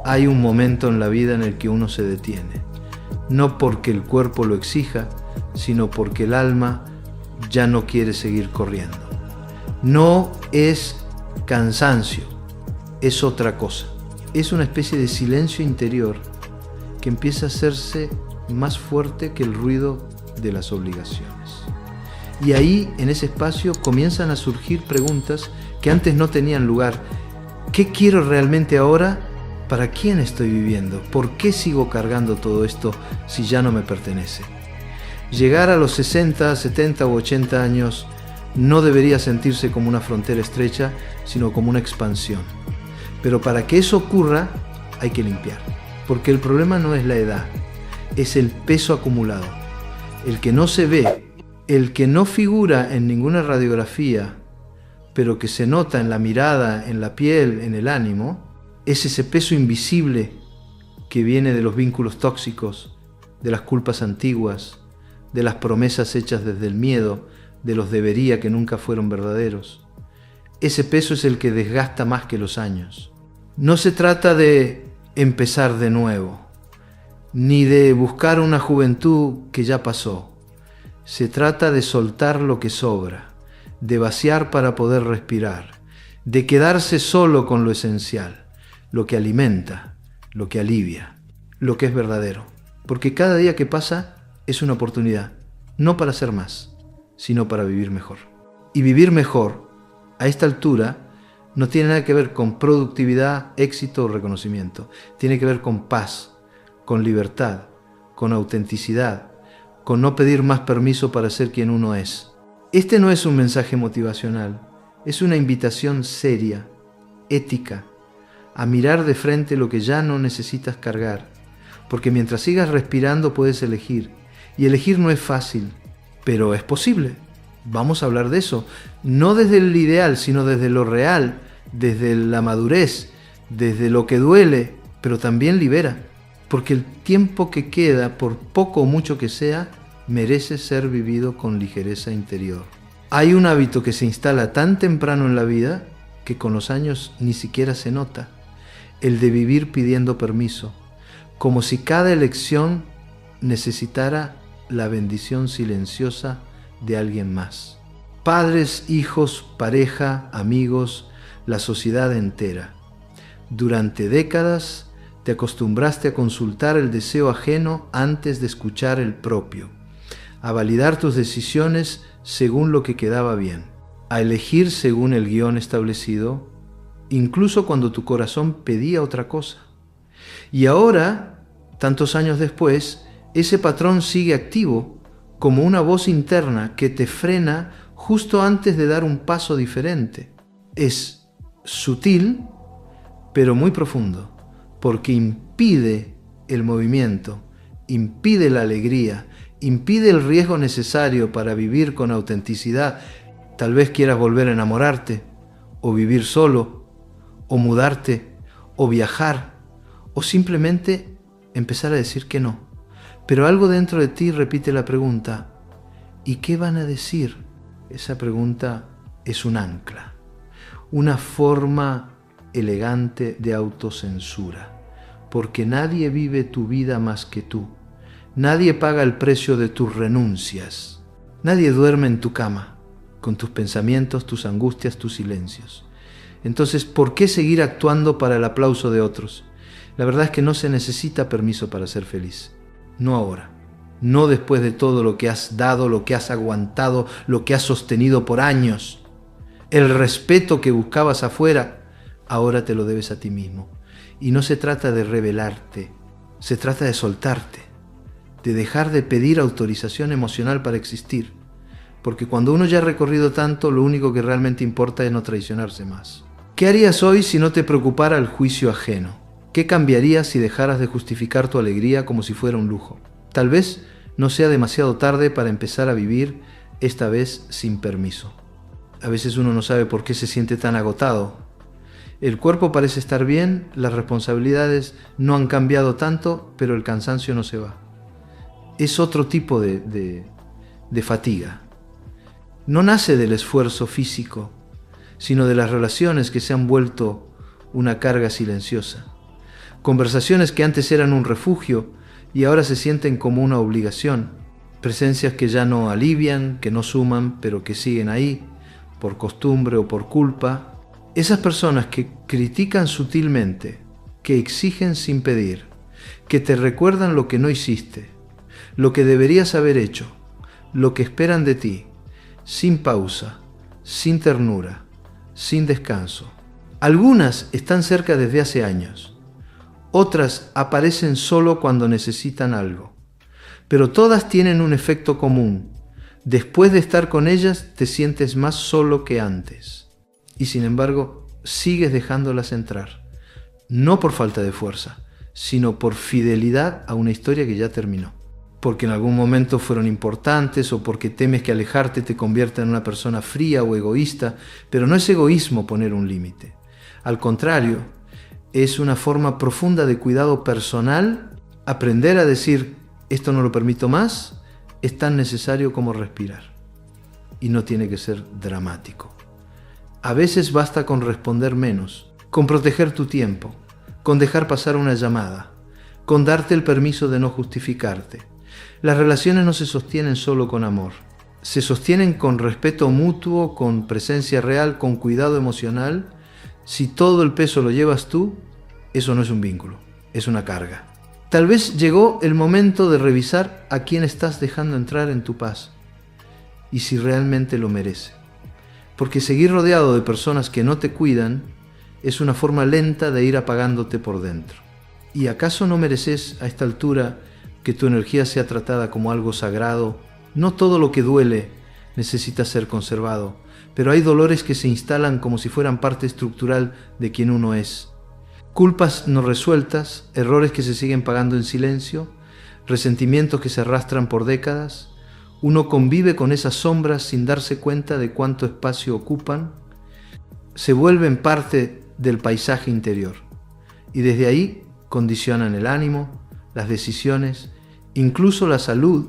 hay un momento en la vida en el que uno se detiene. No porque el cuerpo lo exija, sino porque el alma ya no quiere seguir corriendo. No es cansancio, es otra cosa. Es una especie de silencio interior que empieza a hacerse más fuerte que el ruido de las obligaciones. Y ahí, en ese espacio, comienzan a surgir preguntas que antes no tenían lugar. ¿Qué quiero realmente ahora? ¿Para quién estoy viviendo? ¿Por qué sigo cargando todo esto si ya no me pertenece? Llegar a los 60, 70 u 80 años no debería sentirse como una frontera estrecha, sino como una expansión. Pero para que eso ocurra, hay que limpiar. Porque el problema no es la edad, es el peso acumulado. El que no se ve, el que no figura en ninguna radiografía, pero que se nota en la mirada, en la piel, en el ánimo, es ese peso invisible que viene de los vínculos tóxicos, de las culpas antiguas, de las promesas hechas desde el miedo, de los debería que nunca fueron verdaderos. Ese peso es el que desgasta más que los años. No se trata de empezar de nuevo, ni de buscar una juventud que ya pasó. Se trata de soltar lo que sobra, de vaciar para poder respirar, de quedarse solo con lo esencial, lo que alimenta, lo que alivia, lo que es verdadero. Porque cada día que pasa es una oportunidad, no para ser más, sino para vivir mejor. Y vivir mejor, a esta altura, no tiene nada que ver con productividad, éxito o reconocimiento. Tiene que ver con paz, con libertad, con autenticidad, con no pedir más permiso para ser quien uno es. Este no es un mensaje motivacional, es una invitación seria, ética, a mirar de frente lo que ya no necesitas cargar. Porque mientras sigas respirando puedes elegir. Y elegir no es fácil, pero es posible. Vamos a hablar de eso, no desde el ideal, sino desde lo real, desde la madurez, desde lo que duele, pero también libera. Porque el tiempo que queda, por poco o mucho que sea, merece ser vivido con ligereza interior. Hay un hábito que se instala tan temprano en la vida que con los años ni siquiera se nota. El de vivir pidiendo permiso, como si cada elección necesitara la bendición silenciosa de alguien más. Padres, hijos, pareja, amigos, la sociedad entera. Durante décadas te acostumbraste a consultar el deseo ajeno antes de escuchar el propio, a validar tus decisiones según lo que quedaba bien, a elegir según el guión establecido, incluso cuando tu corazón pedía otra cosa. Y ahora, tantos años después, ese patrón sigue activo como una voz interna que te frena justo antes de dar un paso diferente. Es sutil, pero muy profundo, porque impide el movimiento, impide la alegría, impide el riesgo necesario para vivir con autenticidad. Tal vez quieras volver a enamorarte, o vivir solo, o mudarte, o viajar, o simplemente empezar a decir que no. Pero algo dentro de ti repite la pregunta, ¿y qué van a decir? Esa pregunta es un ancla, una forma elegante de autocensura, porque nadie vive tu vida más que tú. Nadie paga el precio de tus renuncias. Nadie duerme en tu cama, con tus pensamientos, tus angustias, tus silencios. Entonces, ¿por qué seguir actuando para el aplauso de otros? La verdad es que no se necesita permiso para ser feliz. No ahora. No después de todo lo que has dado, lo que has aguantado, lo que has sostenido por años. El respeto que buscabas afuera, ahora te lo debes a ti mismo. Y no se trata de rebelarte, se trata de soltarte, de dejar de pedir autorización emocional para existir. Porque cuando uno ya ha recorrido tanto, lo único que realmente importa es no traicionarse más. ¿Qué harías hoy si no te preocupara el juicio ajeno? ¿Qué cambiarías si dejaras de justificar tu alegría como si fuera un lujo? Tal vez no sea demasiado tarde para empezar a vivir, esta vez sin permiso. A veces uno no sabe por qué se siente tan agotado. El cuerpo parece estar bien, las responsabilidades no han cambiado tanto, pero el cansancio no se va. Es otro tipo de fatiga. No nace del esfuerzo físico, sino de las relaciones que se han vuelto una carga silenciosa. Conversaciones que antes eran un refugio y ahora se sienten como una obligación. Presencias que ya no alivian, que no suman, pero que siguen ahí, por costumbre o por culpa. Esas personas que critican sutilmente, que exigen sin pedir, que te recuerdan lo que no hiciste, lo que deberías haber hecho, lo que esperan de ti, sin pausa, sin ternura, sin descanso. Algunas están cerca desde hace años, otras aparecen solo cuando necesitan algo, pero todas tienen un efecto común. Después de estar con ellas te sientes más solo que antes, y sin embargo sigues dejándolas entrar, no por falta de fuerza, sino por fidelidad a una historia que ya terminó. Porque en algún momento fueron importantes o porque temes que alejarte te convierta en una persona fría o egoísta, pero no es egoísmo poner un límite. Al contrario, es una forma profunda de cuidado personal. Aprender a decir, esto no lo permito más, es tan necesario como respirar. Y no tiene que ser dramático. A veces basta con responder menos, con proteger tu tiempo, con dejar pasar una llamada, con darte el permiso de no justificarte. Las relaciones no se sostienen solo con amor, se sostienen con respeto mutuo, con presencia real, con cuidado emocional. Si todo el peso lo llevas tú, eso no es un vínculo, es una carga. Tal vez llegó el momento de revisar a quién estás dejando entrar en tu paz y si realmente lo merece. Porque seguir rodeado de personas que no te cuidan es una forma lenta de ir apagándote por dentro. ¿Y acaso no mereces a esta altura que tu energía sea tratada como algo sagrado? No todo lo que duele necesita ser conservado, pero hay dolores que se instalan como si fueran parte estructural de quien uno es. Culpas no resueltas, errores que se siguen pagando en silencio, resentimientos que se arrastran por décadas. Uno convive con esas sombras sin darse cuenta de cuánto espacio ocupan. Se vuelven parte del paisaje interior y desde ahí condicionan el ánimo, las decisiones, incluso la salud.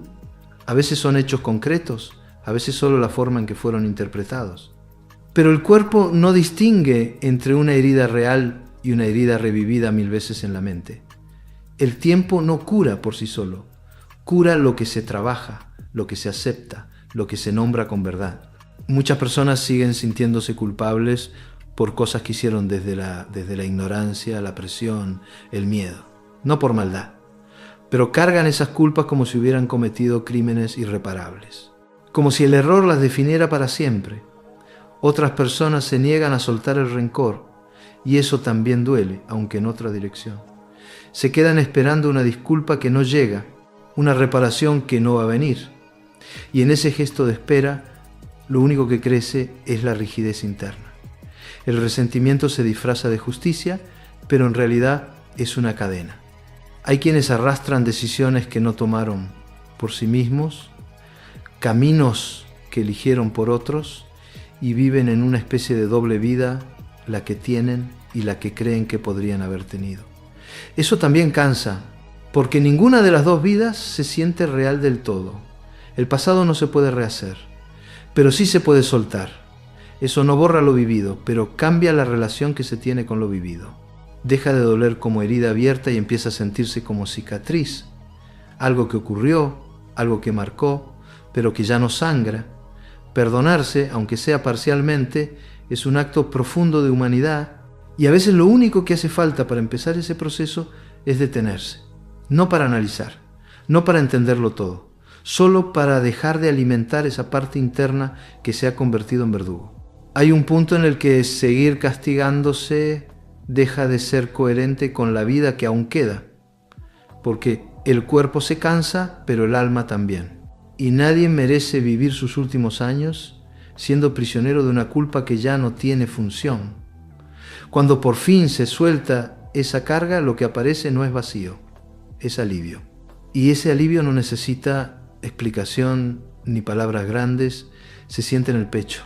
A veces son hechos concretos, a veces solo la forma en que fueron interpretados. Pero el cuerpo no distingue entre una herida real y una herida revivida 1000 veces en la mente. El tiempo no cura por sí solo, cura lo que se trabaja, lo que se acepta, lo que se nombra con verdad. Muchas personas siguen sintiéndose culpables por cosas que hicieron desde la ignorancia, la presión, el miedo, no por maldad, pero cargan esas culpas como si hubieran cometido crímenes irreparables, como si el error las definiera para siempre. Otras personas se niegan a soltar el rencor y eso también duele, aunque en otra dirección. Se quedan esperando una disculpa que no llega, una reparación que no va a venir. Y en ese gesto de espera, lo único que crece es la rigidez interna. El resentimiento se disfraza de justicia, pero en realidad es una cadena. Hay quienes arrastran decisiones que no tomaron por sí mismos, caminos que eligieron por otros, y viven en una especie de doble vida, la que tienen y la que creen que podrían haber tenido. Eso también cansa, porque ninguna de las dos vidas se siente real del todo. El pasado no se puede rehacer, pero sí se puede soltar. Eso no borra lo vivido, pero cambia la relación que se tiene con lo vivido. Deja de doler como herida abierta y empieza a sentirse como cicatriz. Algo que ocurrió, algo que marcó, pero que ya no sangra. Perdonarse, aunque sea parcialmente, es un acto profundo de humanidad y a veces lo único que hace falta para empezar ese proceso es detenerse. No para analizar, no para entenderlo todo, solo para dejar de alimentar esa parte interna que se ha convertido en verdugo. Hay un punto en el que seguir castigándose deja de ser coherente con la vida que aún queda, porque el cuerpo se cansa, pero el alma también. Y nadie merece vivir sus últimos años siendo prisionero de una culpa que ya no tiene función. Cuando por fin se suelta esa carga, lo que aparece no es vacío, es alivio. Y ese alivio no necesita explicación ni palabras grandes, se siente en el pecho,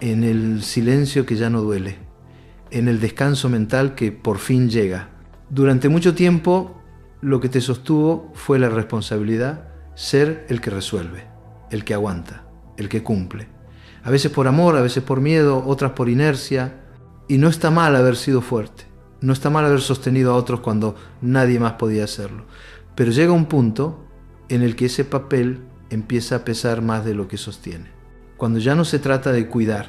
en el silencio que ya no duele, en el descanso mental que por fin llega. Durante mucho tiempo, lo que te sostuvo fue la responsabilidad, ser el que resuelve, el que aguanta, el que cumple. A veces por amor, a veces por miedo, otras por inercia. Y no está mal haber sido fuerte, No está mal haber sostenido a otros cuando nadie más podía hacerlo. Pero llega un punto en el que ese papel empieza a pesar más de lo que sostiene. Cuando ya no se trata de cuidar,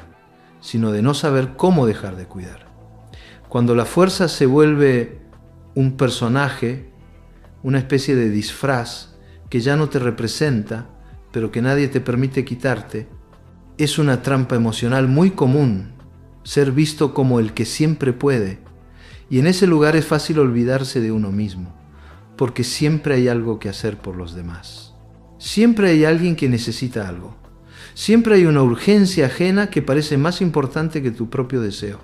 sino de no saber cómo dejar de cuidar. Cuando la fuerza se vuelve un personaje, una especie de disfraz que ya no te representa, pero que nadie te permite quitarte, es una trampa emocional muy común ser visto como el que siempre puede. Y en ese lugar es fácil olvidarse de uno mismo, porque siempre hay algo que hacer por los demás. Siempre hay alguien que necesita algo. Siempre hay una urgencia ajena que parece más importante que tu propio deseo.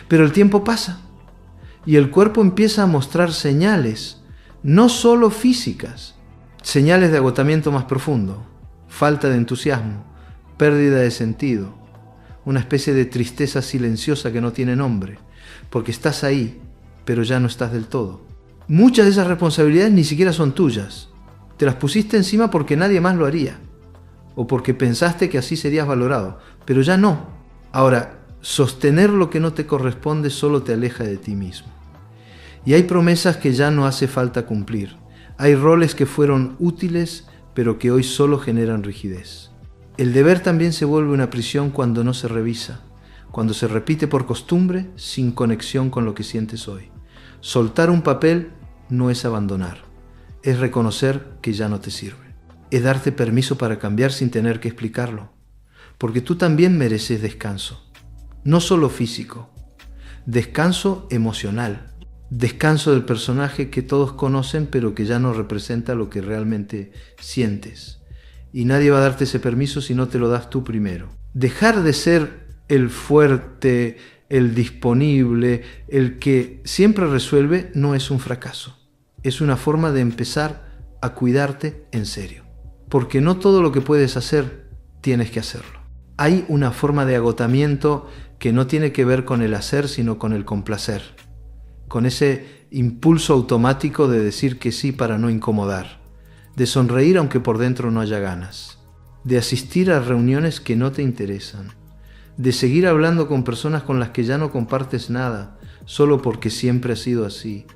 Pero el tiempo pasa y el cuerpo empieza a mostrar señales, no solo físicas, señales de agotamiento más profundo, falta de entusiasmo, pérdida de sentido, una especie de tristeza silenciosa que no tiene nombre, porque estás ahí, pero ya no estás del todo. Muchas de esas responsabilidades ni siquiera son tuyas. Te las pusiste encima porque nadie más lo haría, o porque pensaste que así serías valorado, pero ya no. Ahora, sostener lo que no te corresponde solo te aleja de ti mismo. Y hay promesas que ya no hace falta cumplir. Hay roles que fueron útiles, pero que hoy solo generan rigidez. El deber también se vuelve una prisión cuando no se revisa, cuando se repite por costumbre sin conexión con lo que sientes hoy. Soltar un papel no es abandonar, es reconocer que ya no te sirve. Es darte permiso para cambiar sin tener que explicarlo, porque tú también mereces descanso, no solo físico, descanso emocional, descanso del personaje que todos conocen pero que ya no representa lo que realmente sientes. Y nadie va a darte ese permiso si no te lo das tú primero. Dejar de ser el fuerte, el disponible, el que siempre resuelve, no es un fracaso. Es una forma de empezar a cuidarte en serio. Porque no todo lo que puedes hacer, tienes que hacerlo. Hay una forma de agotamiento que no tiene que ver con el hacer, sino con el complacer. Con ese impulso automático de decir que sí para no incomodar. De sonreír aunque por dentro no haya ganas. De asistir a reuniones que no te interesan. De seguir hablando con personas con las que ya no compartes nada, solo porque siempre ha sido así.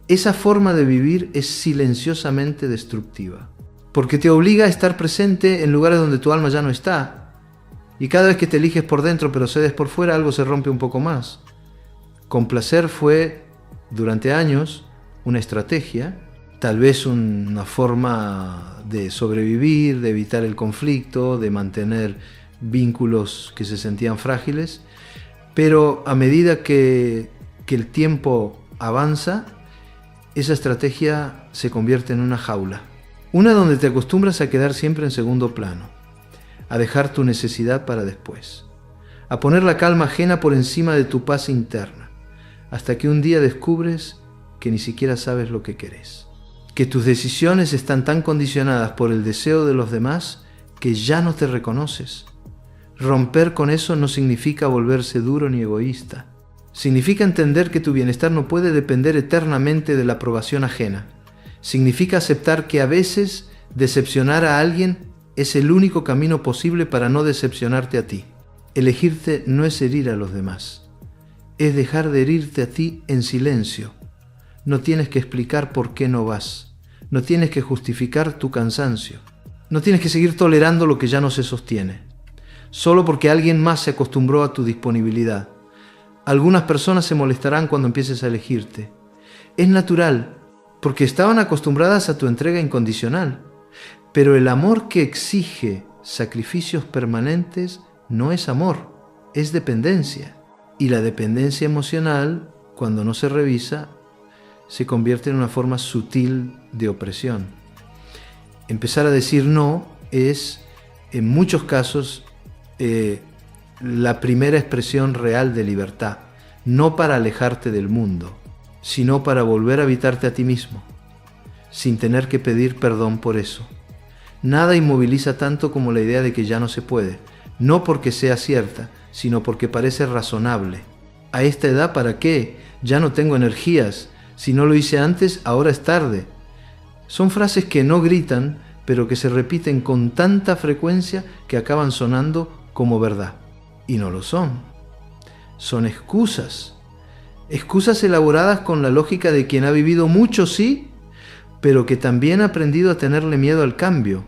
Esa forma de vivir es silenciosamente destructiva. Porque te obliga a estar presente en lugares donde tu alma ya no está. Y cada vez que te eliges por dentro pero cedes por fuera, algo se rompe un poco más. Complacer fue, durante años, una estrategia, tal vez una forma de sobrevivir, de evitar el conflicto, de mantener vínculos que se sentían frágiles, pero a medida que el tiempo avanza, esa estrategia se convierte en una jaula. Una donde te acostumbras a quedar siempre en segundo plano, a dejar tu necesidad para después, a poner la calma ajena por encima de tu paz interna, hasta que un día descubres que ni siquiera sabes lo que querés, que tus decisiones están tan condicionadas por el deseo de los demás que ya no te reconoces. Romper con eso no significa volverse duro ni egoísta, significa entender que tu bienestar no puede depender eternamente de la aprobación ajena. Significa aceptar que a veces decepcionar a alguien es el único camino posible para no decepcionarte a ti. Elegirte no es herir a los demás, es dejar de herirte a ti en silencio. No tienes que explicar por qué no vas, no tienes que justificar tu cansancio, no tienes que seguir tolerando lo que ya no se sostiene, solo porque alguien más se acostumbró a tu disponibilidad. Algunas personas se molestarán cuando empieces a elegirte. Es natural, porque estaban acostumbradas a tu entrega incondicional. Pero el amor que exige sacrificios permanentes no es amor, es dependencia. Y la dependencia emocional, cuando no se revisa, se convierte en una forma sutil de opresión. Empezar a decir no es, en muchos casos, la primera expresión real de libertad. No para alejarte del mundo, sino para volver a habitarte a ti mismo, sin tener que pedir perdón por eso. Nada inmoviliza tanto como la idea de que ya no se puede, no porque sea cierta, sino porque parece razonable. A esta edad, ¿para qué? Ya no tengo energías. Si no lo hice antes, ahora es tarde. Son frases que no gritan, pero que se repiten con tanta frecuencia que acaban sonando como verdad. Y no lo son. Son excusas. Excusas elaboradas con la lógica de quien ha vivido mucho, sí, pero que también ha aprendido a tenerle miedo al cambio,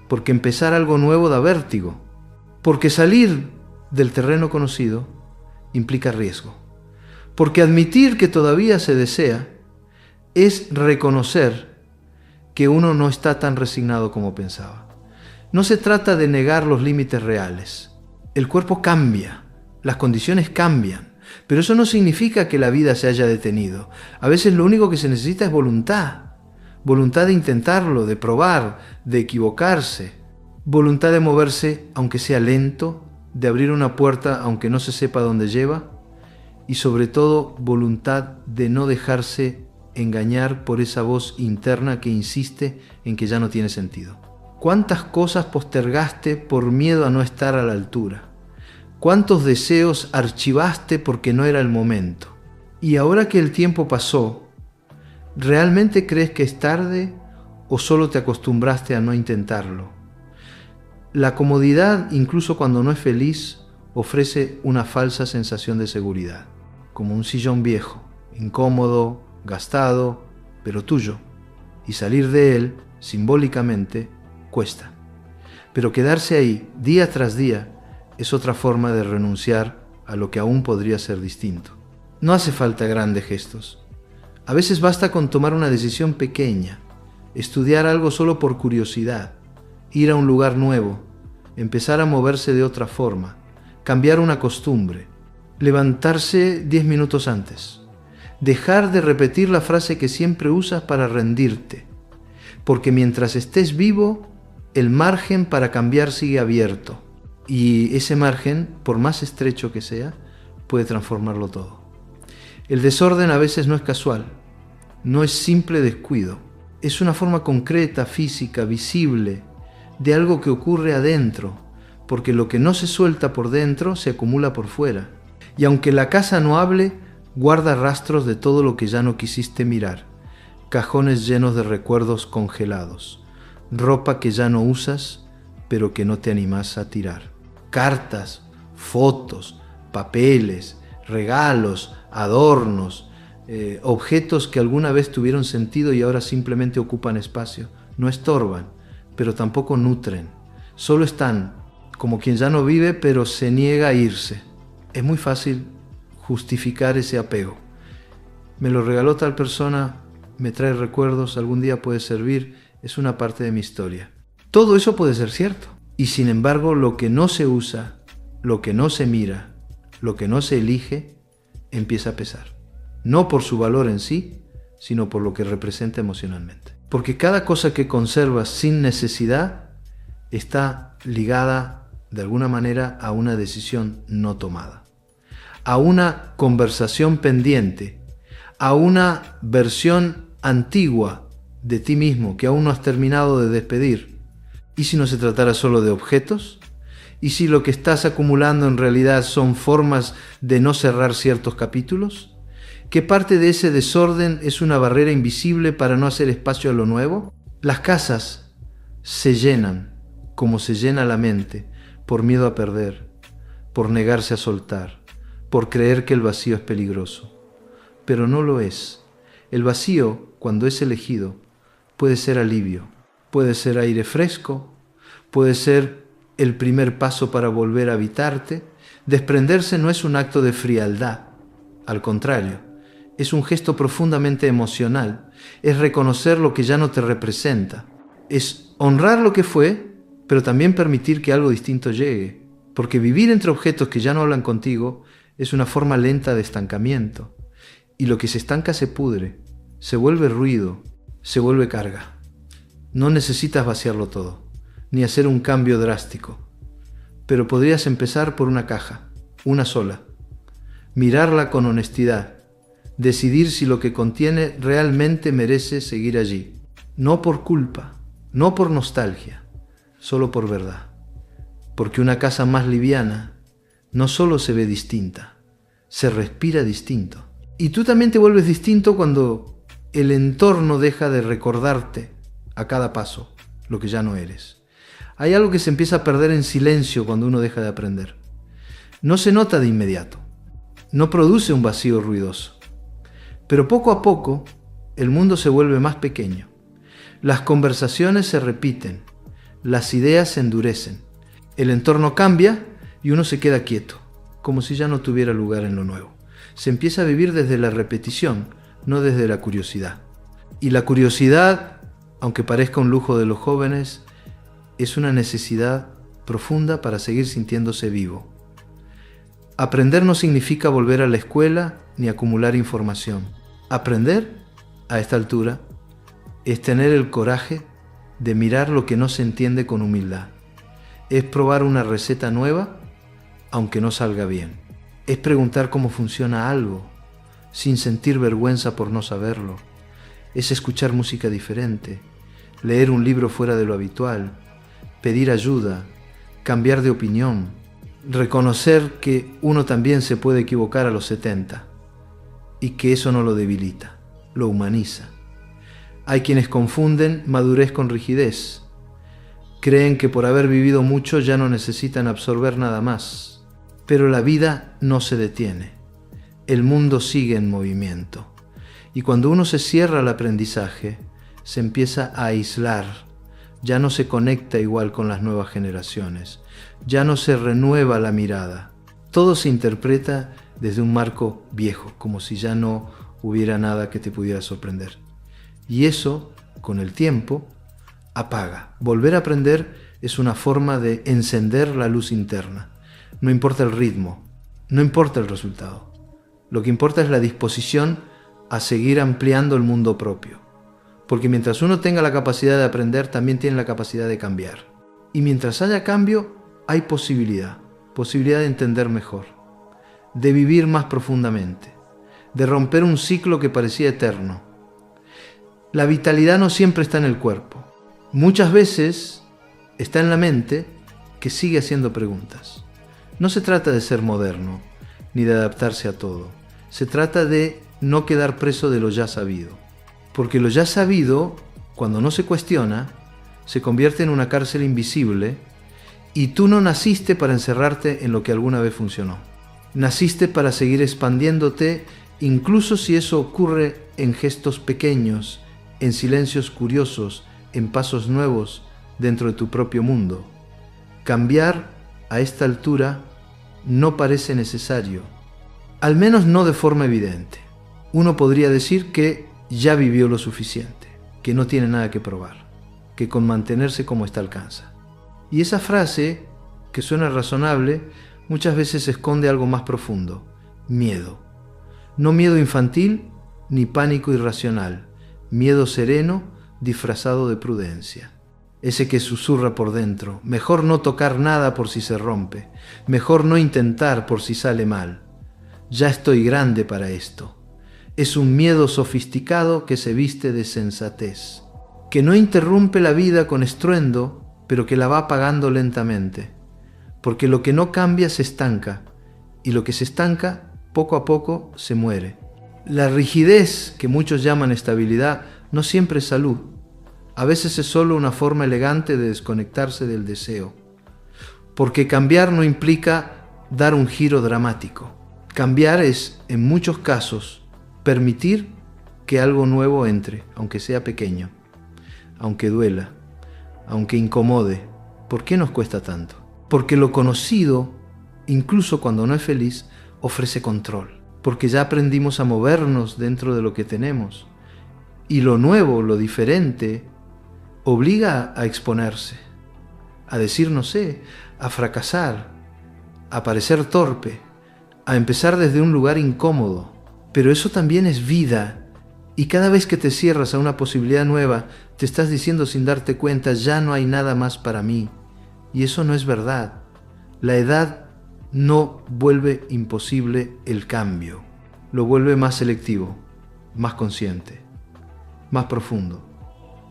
porque empezar algo nuevo da vértigo, porque salir del terreno conocido implica riesgo, porque admitir que todavía se desea es reconocer que uno no está tan resignado como pensaba. No se trata de negar los límites reales. El cuerpo cambia, las condiciones cambian, pero eso no significa que la vida se haya detenido. A veces lo único que se necesita es voluntad. Voluntad de intentarlo, de probar, de equivocarse. Voluntad de moverse, aunque sea lento, de abrir una puerta aunque no se sepa dónde lleva. Y sobre todo, voluntad de no dejarse engañar por esa voz interna que insiste en que ya no tiene sentido. ¿Cuántas cosas postergaste por miedo a no estar a la altura? ¿Cuántos deseos archivaste porque no era el momento? Y ahora que el tiempo pasó, ¿realmente crees que es tarde o solo te acostumbraste a no intentarlo? La comodidad, incluso cuando no es feliz, ofrece una falsa sensación de seguridad, como un sillón viejo, incómodo, gastado, pero tuyo, y salir de él, simbólicamente, cuesta. Pero quedarse ahí, día tras día, es otra forma de renunciar a lo que aún podría ser distinto. No hace falta grandes gestos. A veces basta con tomar una decisión pequeña, estudiar algo solo por curiosidad, ir a un lugar nuevo, empezar a moverse de otra forma, cambiar una costumbre, levantarse 10 minutos antes, dejar de repetir la frase que siempre usas para rendirte, porque mientras estés vivo, el margen para cambiar sigue abierto. Y ese margen, por más estrecho que sea, puede transformarlo todo. El desorden a veces no es casual, no es simple descuido. Es una forma concreta, física, visible, de algo que ocurre adentro, porque lo que no se suelta por dentro se acumula por fuera. Y aunque la casa no hable, guarda rastros de todo lo que ya no quisiste mirar, cajones llenos de recuerdos congelados, ropa que ya no usas, pero que no te animás a tirar. Cartas, fotos, papeles, regalos, adornos, objetos que alguna vez tuvieron sentido y ahora simplemente ocupan espacio. No estorban, pero tampoco nutren. Solo están como quien ya no vive, pero se niega a irse. Es muy fácil justificar ese apego. Me lo regaló tal persona, me trae recuerdos, algún día puede servir, es una parte de mi historia. Todo eso puede ser cierto. Y sin embargo, lo que no se usa, lo que no se mira, lo que no se elige, empieza a pesar. No por su valor en sí, sino por lo que representa emocionalmente. Porque cada cosa que conservas sin necesidad está ligada de alguna manera a una decisión no tomada, a una conversación pendiente, a una versión antigua de ti mismo que aún no has terminado de despedir. ¿Y si no se tratara solo de objetos? ¿Y si lo que estás acumulando en realidad son formas de no cerrar ciertos capítulos? ¿Qué parte de ese desorden es una barrera invisible para no hacer espacio a lo nuevo? Las casas se llenan, como se llena la mente, por miedo a perder, por negarse a soltar, por creer que el vacío es peligroso. Pero no lo es. El vacío, cuando es elegido, puede ser alivio. Puede ser aire fresco, puede ser el primer paso para volver a habitarte. Desprenderse no es un acto de frialdad, al contrario, es un gesto profundamente emocional, es reconocer lo que ya no te representa, es honrar lo que fue, pero también permitir que algo distinto llegue, porque vivir entre objetos que ya no hablan contigo es una forma lenta de estancamiento, y lo que se estanca se pudre, se vuelve ruido, se vuelve carga. No necesitas vaciarlo todo, ni hacer un cambio drástico, pero podrías empezar por una caja, una sola, mirarla con honestidad, decidir si lo que contiene realmente merece seguir allí, no por culpa, no por nostalgia, solo por verdad, porque una casa más liviana no solo se ve distinta, se respira distinto. Y tú también te vuelves distinto cuando el entorno deja de recordarte a cada paso lo que ya no eres. Hay algo que se empieza a perder en silencio cuando uno deja de aprender. No se nota de inmediato, no produce un vacío ruidoso, Pero poco a poco, el mundo se vuelve más pequeño. Las conversaciones se repiten, las ideas se endurecen, el entorno cambia y uno se queda quieto, como si ya no tuviera lugar en lo nuevo. Se empieza a vivir desde la repetición, no desde la curiosidad. Y la curiosidad, aunque parezca un lujo de los jóvenes, es una necesidad profunda para seguir sintiéndose vivo. Aprender no significa volver a la escuela ni acumular información. Aprender, a esta altura, es tener el coraje de mirar lo que no se entiende con humildad. Es probar una receta nueva, aunque no salga bien. Es preguntar cómo funciona algo, sin sentir vergüenza por no saberlo. Es escuchar música diferente, leer un libro fuera de lo habitual, pedir ayuda, cambiar de opinión, reconocer que uno también se puede equivocar a los 70 y que eso no lo debilita, lo humaniza. Hay quienes confunden madurez con rigidez. Creen que por haber vivido mucho ya no necesitan absorber nada más. Pero la vida no se detiene. El mundo sigue en movimiento. Y cuando uno se cierra al aprendizaje, se empieza a aislar. Ya no se conecta igual con las nuevas generaciones. Ya no se renueva la mirada. Todo se interpreta desde un marco viejo, como si ya no hubiera nada que te pudiera sorprender. Y eso, con el tiempo, apaga. Volver a aprender es una forma de encender la luz interna. No importa el ritmo, no importa el resultado. Lo que importa es la disposición a seguir ampliando el mundo propio. Porque mientras uno tenga la capacidad de aprender, también tiene la capacidad de cambiar. Y mientras haya cambio, hay posibilidad de entender mejor, de vivir más profundamente, de romper un ciclo que parecía eterno. La vitalidad no siempre está en el cuerpo. Muchas veces está en la mente que sigue haciendo preguntas. No se trata de ser moderno, ni de adaptarse a todo. Se trata de no quedar preso de lo ya sabido. Porque lo ya sabido, cuando no se cuestiona, se convierte en una cárcel invisible y tú no naciste para encerrarte en lo que alguna vez funcionó. Naciste para seguir expandiéndote, incluso si eso ocurre en gestos pequeños, en silencios curiosos, en pasos nuevos dentro de tu propio mundo. Cambiar a esta altura no parece necesario, al menos no de forma evidente. Uno podría decir que ya vivió lo suficiente, que no tiene nada que probar, que con mantenerse como está alcanza. Y esa frase, que suena razonable, muchas veces esconde algo más profundo: miedo. No miedo infantil ni pánico irracional, miedo sereno disfrazado de prudencia. Ese que susurra por dentro: mejor no tocar nada por si se rompe, mejor no intentar por si sale mal. Ya estoy grande para esto. Es un miedo sofisticado que se viste de sensatez, que no interrumpe la vida con estruendo, pero que la va apagando lentamente, porque lo que no cambia se estanca, y lo que se estanca poco a poco se muere. La rigidez, que muchos llaman estabilidad, no siempre es salud. A veces es solo una forma elegante de desconectarse del deseo, porque cambiar no implica dar un giro dramático. Cambiar es, en muchos casos, permitir que algo nuevo entre, aunque sea pequeño, aunque duela, aunque incomode. ¿Por qué nos cuesta tanto? Porque lo conocido, incluso cuando no es feliz, ofrece control. Porque ya aprendimos a movernos dentro de lo que tenemos. Y lo nuevo, lo diferente, obliga a exponerse, a decir no sé, a fracasar, a parecer torpe, a empezar desde un lugar incómodo. Pero eso también es vida. Y cada vez que te cierras a una posibilidad nueva, te estás diciendo sin darte cuenta: ya no hay nada más para mí. Y eso no es verdad. La edad no vuelve imposible el cambio. Lo vuelve más selectivo, más consciente, más profundo.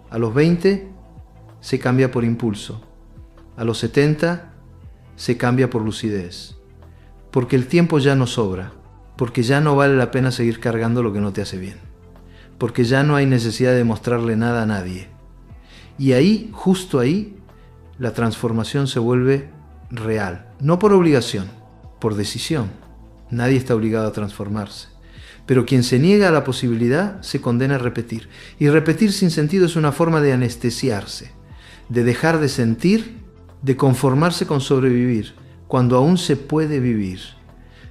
A los 20 se cambia por impulso. A los 70 se cambia por lucidez. Porque el tiempo ya no sobra. Porque ya no vale la pena seguir cargando lo que no te hace bien. Porque ya no hay necesidad de mostrarle nada a nadie. Y ahí, justo ahí, la transformación se vuelve real. No por obligación, por decisión. Nadie está obligado a transformarse. Pero quien se niega a la posibilidad se condena a repetir. Y repetir sin sentido es una forma de anestesiarse, de dejar de sentir, de conformarse con sobrevivir, cuando aún se puede vivir.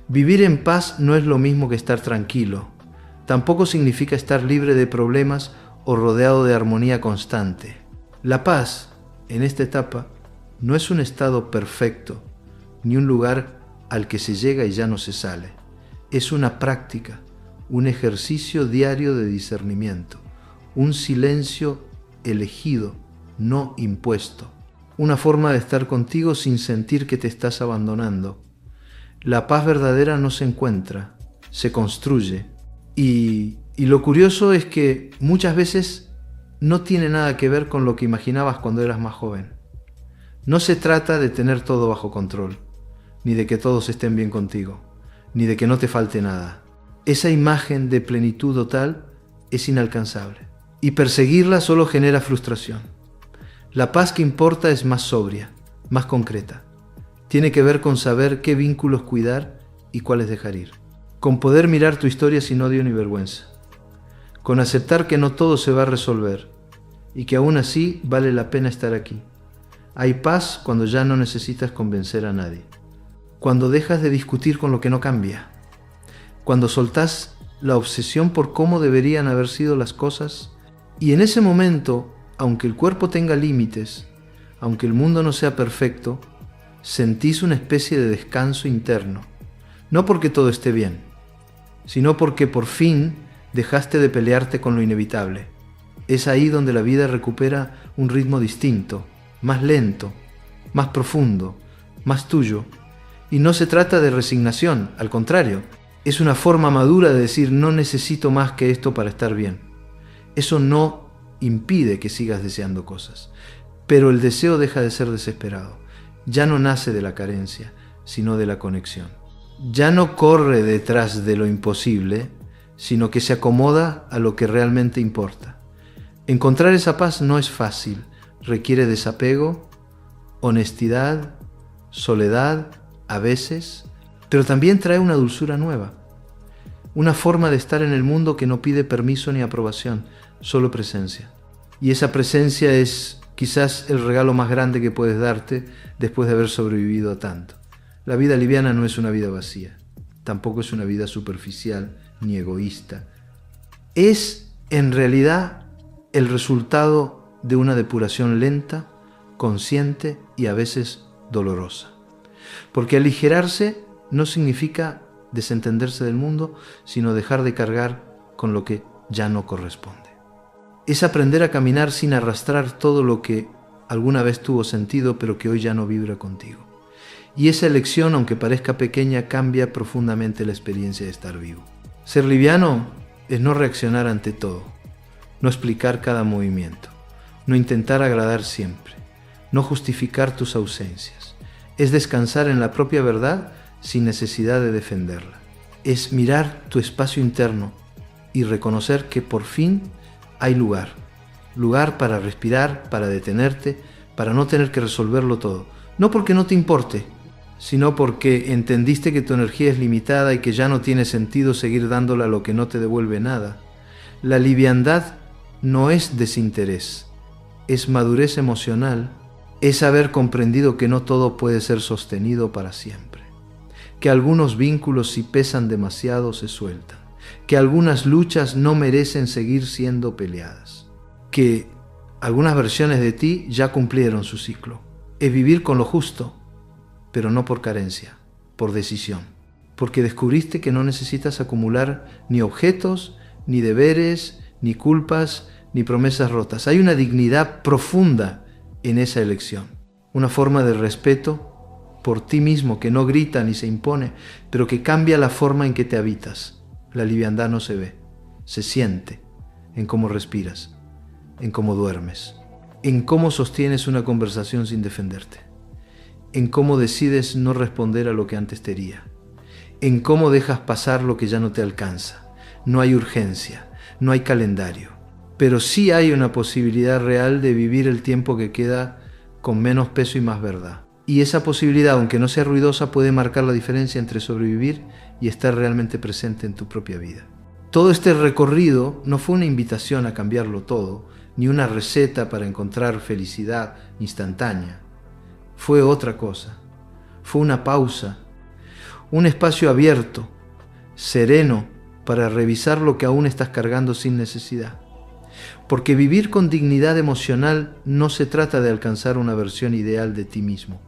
Vivir en paz no es lo mismo que estar tranquilo. Tampoco significa estar libre de problemas o rodeado de armonía constante. La paz, en esta etapa, no es un estado perfecto, ni un lugar al que se llega y ya no se sale. Es una práctica, un ejercicio diario de discernimiento, un silencio elegido, no impuesto, una forma de estar contigo sin sentir que te estás abandonando. La paz verdadera no se encuentra, se construye. Y lo curioso es que muchas veces no tiene nada que ver con lo que imaginabas cuando eras más joven. No se trata de tener todo bajo control, ni de que todos estén bien contigo, ni de que no te falte nada. Esa imagen de plenitud total es inalcanzable, y perseguirla solo genera frustración. La paz que importa es más sobria, más concreta. Tiene que ver con saber qué vínculos cuidar y cuáles dejar ir. Con poder mirar tu historia sin odio ni vergüenza. Con aceptar que no todo se va a resolver y que aún así vale la pena estar aquí. Hay paz cuando ya no necesitas convencer a nadie. Cuando dejas de discutir con lo que no cambia. Cuando soltás la obsesión por cómo deberían haber sido las cosas. Y en ese momento, aunque el cuerpo tenga límites, aunque el mundo no sea perfecto, sentís una especie de descanso interno. No porque todo esté bien, sino porque por fin dejaste de pelearte con lo inevitable. Es ahí donde la vida recupera un ritmo distinto, más lento, más profundo, más tuyo. Y no se trata de resignación, al contrario, es una forma madura de decir no necesito más que esto para estar bien. Eso no impide que sigas deseando cosas, pero el deseo deja de ser desesperado. Ya no nace de la carencia, sino de la conexión. Ya no corre detrás de lo imposible, sino que se acomoda a lo que realmente importa. Encontrar esa paz no es fácil, requiere desapego, honestidad, soledad, a veces, pero también trae una dulzura nueva, una forma de estar en el mundo que no pide permiso ni aprobación, solo presencia. Y esa presencia es quizás el regalo más grande que puedes darte después de haber sobrevivido a tanto. La vida liviana no es una vida vacía, tampoco es una vida superficial ni egoísta. Es, en realidad, el resultado de una depuración lenta, consciente y a veces dolorosa. Porque aligerarse no significa desentenderse del mundo, sino dejar de cargar con lo que ya no corresponde. Es aprender a caminar sin arrastrar todo lo que alguna vez tuvo sentido, pero que hoy ya no vibra contigo. Y esa elección, aunque parezca pequeña, cambia profundamente la experiencia de estar vivo. Ser liviano es no reaccionar ante todo, no explicar cada movimiento, no intentar agradar siempre, no justificar tus ausencias. Es descansar en la propia verdad sin necesidad de defenderla. Es mirar tu espacio interno y reconocer que por fin hay lugar para respirar, para detenerte, para no tener que resolverlo todo. No porque no te importe, sino porque entendiste que tu energía es limitada y que ya no tiene sentido seguir dándola a lo que no te devuelve nada. La liviandad no es desinterés, es madurez emocional, es haber comprendido que no todo puede ser sostenido para siempre, que algunos vínculos si pesan demasiado se sueltan, que algunas luchas no merecen seguir siendo peleadas, que algunas versiones de ti ya cumplieron su ciclo. Es vivir con lo justo, pero no por carencia, por decisión, porque descubriste que no necesitas acumular ni objetos, ni deberes, ni culpas, ni promesas rotas. Hay una dignidad profunda en esa elección, una forma de respeto por ti mismo que no grita ni se impone, pero que cambia la forma en que te habitas. La liviandad no se ve, se siente en cómo respiras, en cómo duermes, en cómo sostienes una conversación sin defenderte, en cómo decides no responder a lo que antes te hería, en cómo dejas pasar lo que ya no te alcanza. No hay urgencia, no hay calendario, pero sí hay una posibilidad real de vivir el tiempo que queda con menos peso y más verdad. Y esa posibilidad, aunque no sea ruidosa, puede marcar la diferencia entre sobrevivir y estar realmente presente en tu propia vida. Todo este recorrido no fue una invitación a cambiarlo todo, ni una receta para encontrar felicidad instantánea. Fue otra cosa. Fue una pausa, un espacio abierto, sereno, para revisar lo que aún estás cargando sin necesidad. Porque vivir con dignidad emocional no se trata de alcanzar una versión ideal de ti mismo,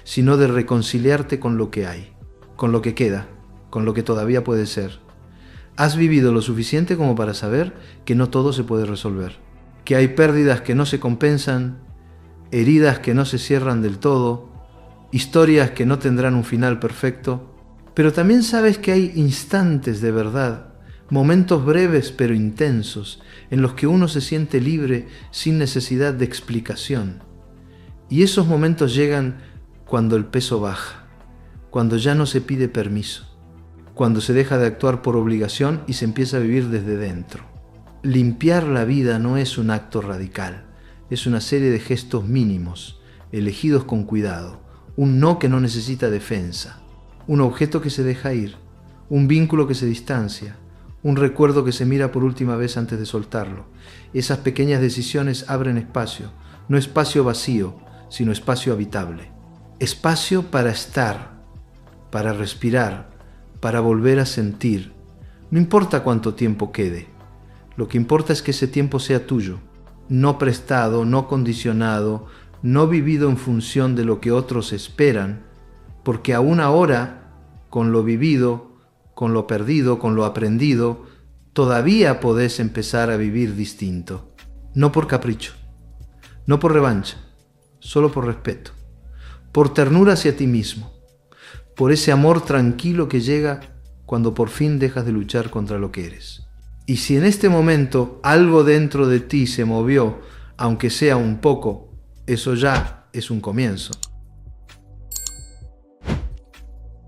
sino de reconciliarte con lo que hay, con lo que queda, con lo que todavía puede ser. Has vivido lo suficiente como para saber que no todo se puede resolver, que hay pérdidas que no se compensan, heridas que no se cierran del todo, historias que no tendrán un final perfecto, pero también sabes que hay instantes de verdad, momentos breves pero intensos, en los que uno se siente libre sin necesidad de explicación. Y esos momentos llegan cuando el peso baja, cuando ya no se pide permiso, cuando se deja de actuar por obligación y se empieza a vivir desde dentro. Limpiar la vida no es un acto radical, es una serie de gestos mínimos, elegidos con cuidado, un no que no necesita defensa, un objeto que se deja ir, un vínculo que se distancia, un recuerdo que se mira por última vez antes de soltarlo. Esas pequeñas decisiones abren espacio, no espacio vacío, sino espacio habitable. Espacio para estar, para respirar, para volver a sentir. No importa cuánto tiempo quede, lo que importa es que ese tiempo sea tuyo, no prestado, no condicionado, no vivido en función de lo que otros esperan, porque aún ahora, con lo vivido, con lo perdido, con lo aprendido, todavía podés empezar a vivir distinto. No por capricho, no por revancha, solo por respeto, por ternura hacia ti mismo, por ese amor tranquilo que llega cuando por fin dejas de luchar contra lo que eres. Y si en este momento algo dentro de ti se movió, aunque sea un poco, eso ya es un comienzo.